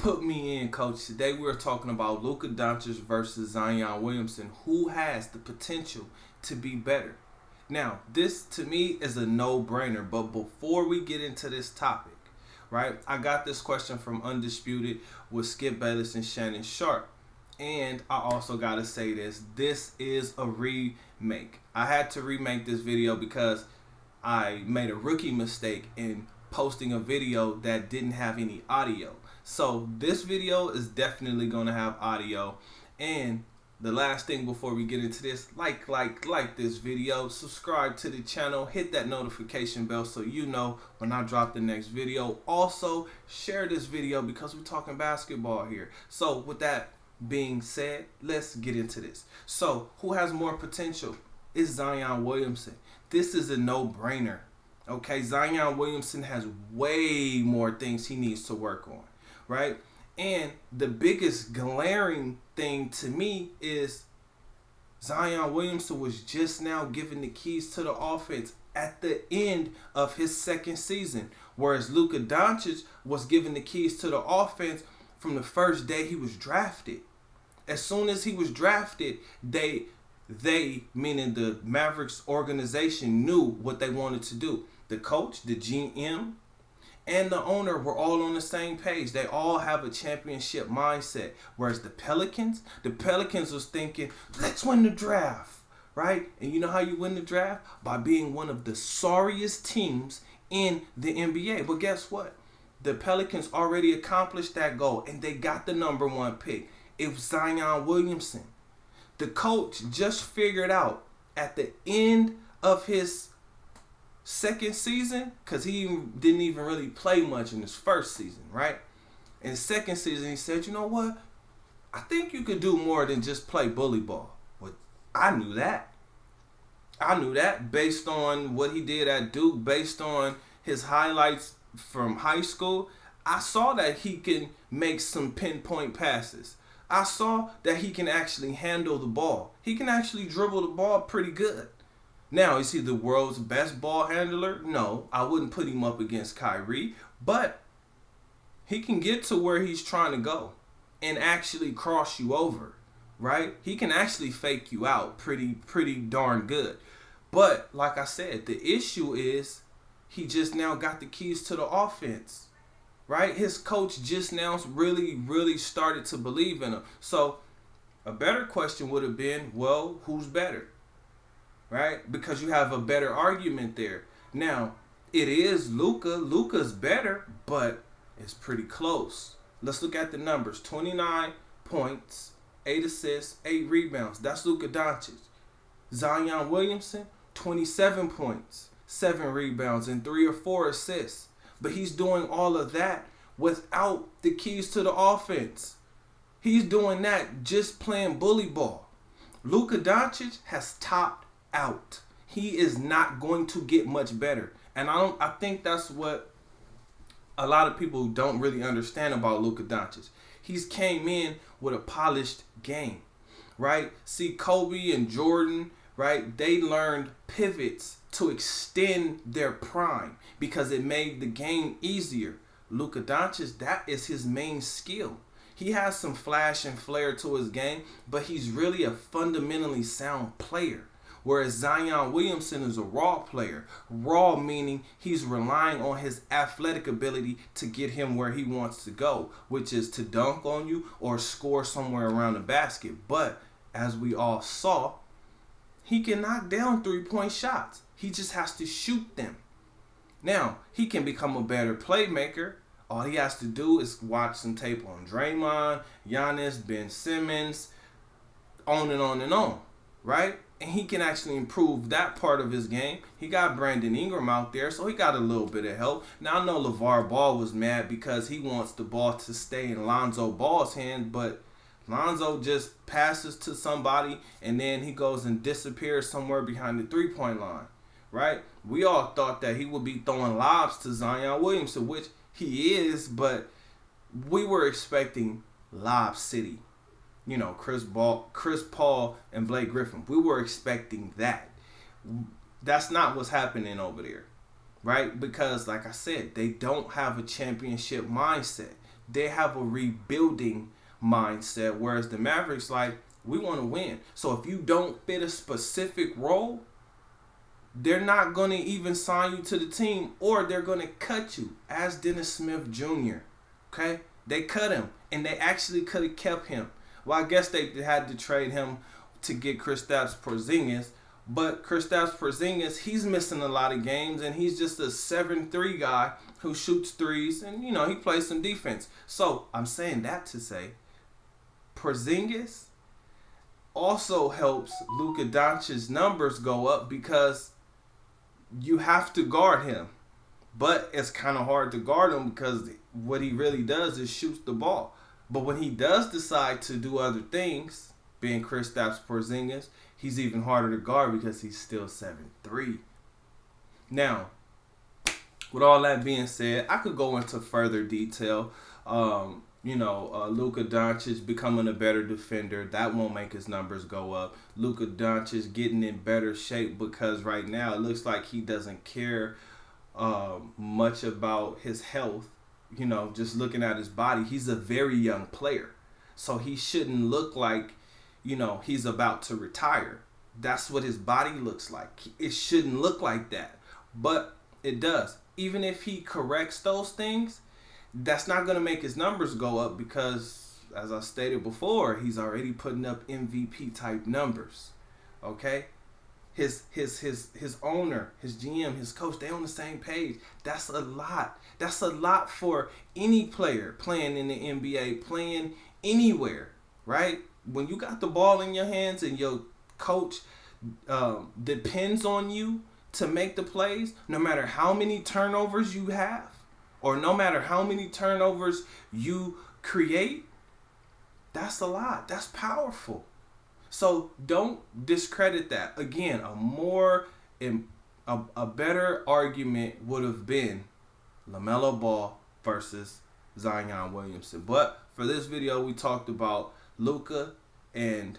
Put me in, coach. Today we're talking about Luka Doncic versus Zion Williamson. Who has the potential to be better? Now, this to me is a no-brainer, but before we get into this topic, right, I got this question from Undisputed with Skip Bayless and Shannon Sharp. And I also got to say this is a remake. I had to remake this video because I made a rookie mistake in posting a video that didn't have any audio. So this video is definitely going to have audio. And the last thing before we get into this, like this video, subscribe to the channel, hit that notification bell so you know when I drop the next video. Also, share this video because we're talking basketball here. So with that being said, let's get into this. So who has more potential? It's Zion Williamson. This is a no-brainer. Okay, Zion Williamson has way more things he needs to work on, right? And the biggest glaring thing to me is Zion Williamson was just now given the keys to the offense at the end of his second season, whereas Luka Doncic was given the keys to the offense from the first day he was drafted. As soon as he was drafted, they meaning the Mavericks organization, knew what they wanted to do. The coach, the GM, and the owner were all on the same page. They all have a championship mindset. Whereas the Pelicans was thinking, let's win the draft, right? And you know how you win the draft? By being one of the sorriest teams in the NBA. But guess what? The Pelicans already accomplished that goal, and they got the number one pick. It was Zion Williamson. The coach just figured out at the end of his second season, because he didn't even really play much in his first season, right? In his second season, he said, you know what? I think you could do more than just play bully ball. Well, I knew that. Based on what he did at Duke, based on his highlights from high school. I saw that he can make some pinpoint passes. I saw that he can actually handle the ball. He can actually dribble the ball pretty good. Now, is he the world's best ball handler? No, I wouldn't put him up against Kyrie, but he can get to where he's trying to go and actually cross you over, right? He can actually fake you out pretty darn good. But like I said, the issue is he just now got the keys to the offense, right? His coach just now really started to believe in him. So a better question would have been, well, who's better? Right? Because you have a better argument there. Now, it is Luka. Luka's better, but it's pretty close. Let's look at the numbers. 29 points, 8 assists, 8 rebounds. That's Luka Doncic. Zion Williamson, 27 points, 7 rebounds, and 3 or 4 assists. But he's doing all of that without the keys to the offense. He's doing that just playing bully ball. Luka Doncic has topped out. He is not going to get much better. And I think that's what a lot of people don't really understand about Luka Doncic. He's came in with a polished game, right? See, Kobe and Jordan, right? They learned pivots to extend their prime because it made the game easier. Luka Doncic, that is his main skill. He has some flash and flair to his game, but he's really a fundamentally sound player. Whereas Zion Williamson is a raw player. Raw meaning he's relying on his athletic ability to get him where he wants to go, which is to dunk on you or score somewhere around the basket. But as we all saw, he can knock down three-point shots. He just has to shoot them. Now, he can become a better playmaker. All he has to do is watch some tape on Draymond, Giannis, Ben Simmons, on and on and on, right? And he can actually improve that part of his game. He got Brandon Ingram out there, so he got a little bit of help. Now, I know LeVar Ball was mad because he wants the ball to stay in Lonzo Ball's hand, but Lonzo just passes to somebody, and then he goes and disappears somewhere behind the three-point line, right? We all thought that he would be throwing lobs to Zion Williamson, which he is, but we were expecting Lob City. You know, Chris Paul, and Blake Griffin. We were expecting that. That's not what's happening over there, right? Because, like I said, they don't have a championship mindset. they have a rebuilding mindset, whereas the Mavericks, like, we want to win. So if you don't fit a specific role, they're not going to even sign you to the team, or they're going to cut you, as Dennis Smith Jr. Okay? They cut him, and they actually could have kept him. Well, I guess they had to trade him to get Kristaps Porzingis, but Kristaps Porzingis, he's missing a lot of games, and he's just a 7'3" guy who shoots threes, and, you know, he plays some defense. So I'm saying that to say Porzingis also helps Luka Doncic's numbers go up, because you have to guard him. But it's kind of hard to guard him because what he really does is shoots the ball. But when he does decide to do other things, being Kristaps Porzingis, he's even harder to guard because he's still 7'3". Now, with all that being said, I could go into further detail. Luka Doncic becoming a better defender, that won't make his numbers go up. Luka Doncic getting in better shape, because right now it looks like he doesn't care much about his health. You know, just looking at his body, he's a very young player. So he shouldn't look like, he's about to retire. That's what his body looks like. It shouldn't look like that. But it does. Even if he corrects those things, that's not going to make his numbers go up, because, as I stated before, he's already putting up MVP type numbers. Okay? His owner, his GM, his coach, they on the same page. That's a lot. That's a lot for any player playing in the NBA, playing anywhere, right? When you got the ball in your hands and your coach depends on you to make the plays, no matter how many turnovers you have, or no matter how many turnovers you create, that's a lot. That's powerful. So don't discredit that. Again, a better argument would have been LaMelo Ball versus Zion Williamson. But for this video, we talked about Luka and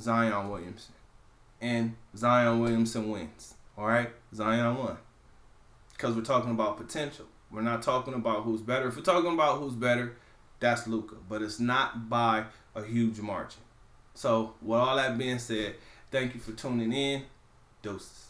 Zion Williamson. And Zion Williamson wins. All right? Zion won. Because we're talking about potential. We're not talking about who's better. If we're talking about who's better, that's Luka. But it's not by a huge margin. So, with all that being said, thank you for tuning in. Deuces.